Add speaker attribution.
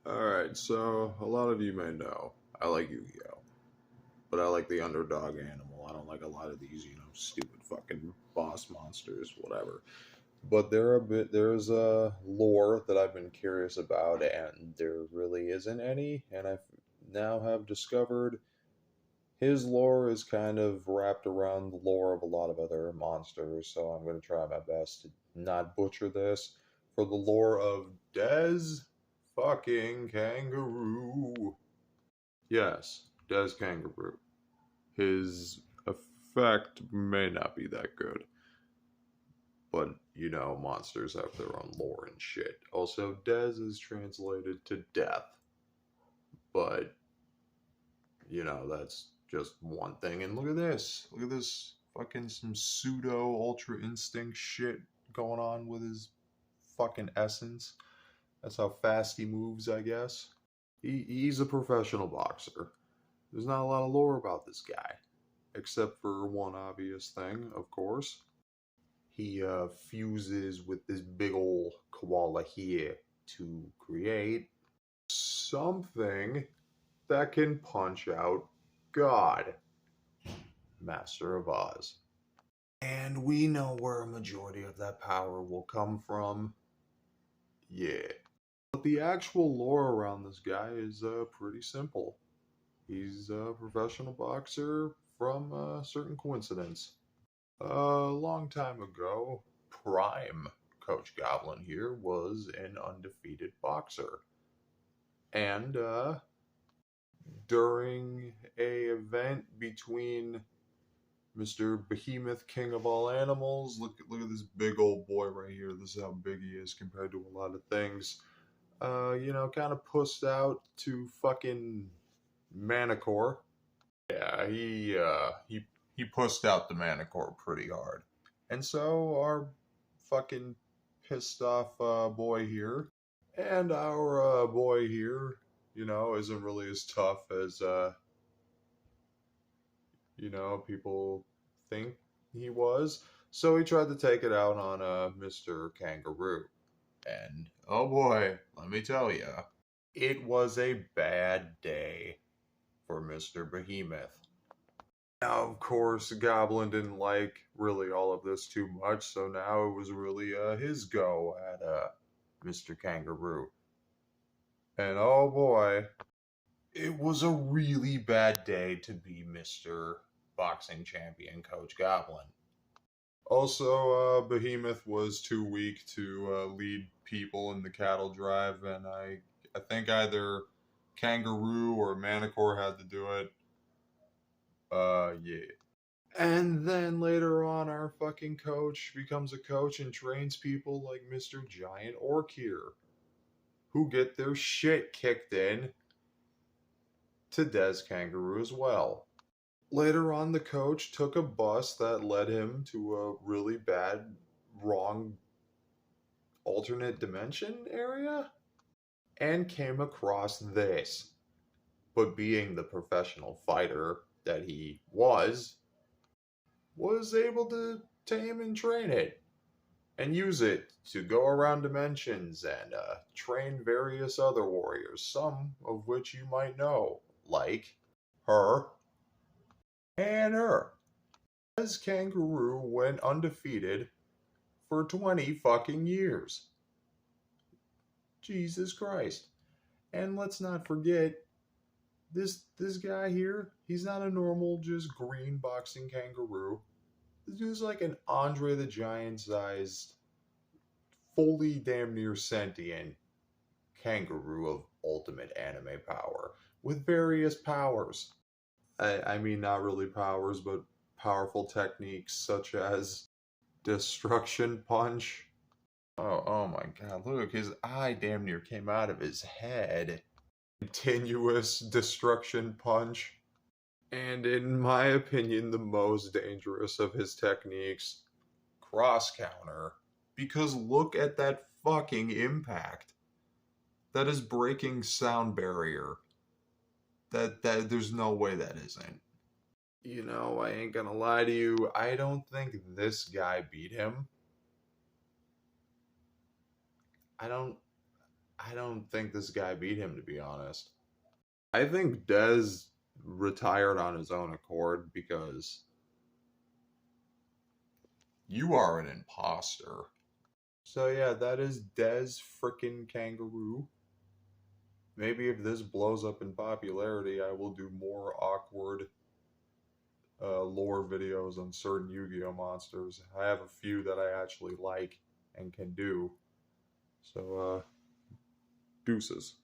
Speaker 1: Alright, so a lot of you may know I like Yu-Gi-Oh! But I like the underdog animal. I don't like a lot of these, stupid fucking boss monsters, whatever. But there's a lore that I've been curious about, and there really isn't any, and I now have discovered his lore is kind of wrapped around the lore of a lot of other monsters, so I'm going to try my best to not butcher this. For the lore of Des fucking Kangaroo. Yes, Des Kangaroo. His effect may not be that good, but monsters have their own lore and shit. Also, Des is translated to death, but that's just one thing. And look at this. Look at this fucking some pseudo ultra instinct shit going on with his fucking essence. That's how fast he moves, I guess. He's a professional boxer. There's not a lot of lore about this guy, except for one obvious thing, of course. He fuses with this big ol' koala here to create something that can punch out God, Master of Oz. And we know where a majority of that power will come from. Yeah. But the actual lore around this guy is pretty simple. He's a professional boxer from a certain coincidence. A long time ago, Prime Coach Goblin here was an undefeated boxer. And during a event between Mr. Behemoth, King of all animals. Look at this big old boy right here. This is how big he is compared to a lot of things. Kind of pussed out to fucking Manicore. Yeah, he pussed out the Manicore pretty hard. And so our fucking pissed off boy here, and our boy here, isn't really as tough as people think he was. So he tried to take it out on Mr. Kangaroo. And oh boy, let me tell you, it was a bad day for Mr. Behemoth. Now, of course, Goblin didn't like really all of this too much, so now it was really his go at Mr. Kangaroo. And oh boy, it was a really bad day to be Mr. Boxing Champion Coach Goblin. Also, Behemoth was too weak to lead people in the cattle drive, and I think either Kangaroo or Manicore had to do it. Yeah. And then later on, our fucking coach becomes a coach and trains people like Mr. Giant Orc here, who get their shit kicked in to Des Kangaroo as well. Later on, the coach took a bus that led him to a really bad, wrong alternate dimension area and came across this. But being the professional fighter that he was able to tame and train it and use it to go around dimensions and train various other warriors, some of which you might know, like her and her. As Kangaroo went undefeated for 20 fucking years. Jesus Christ. And let's not forget, this guy here, he's not a normal just green boxing kangaroo. This dude's like an Andre the Giant sized, fully damn near sentient kangaroo of ultimate anime power with various powers. I mean, not really powers, but powerful techniques such as Destruction Punch. Oh my god, look, his eye damn near came out of his head. Continuous Destruction Punch. And in my opinion, the most dangerous of his techniques, Cross Counter. Because look at that fucking impact. That is breaking sound barrier. That there's no way that isn't. I ain't gonna lie to you. I don't think this guy beat him. I don't. I don't think this guy beat him, to be honest. I think Des retired on his own accord because you are an imposter. So yeah, that is Des frickin' Kangaroo. Maybe if this blows up in popularity, I will do more awkward lore videos on certain Yu-Gi-Oh monsters. I have a few that I actually like and can do. So, deuces.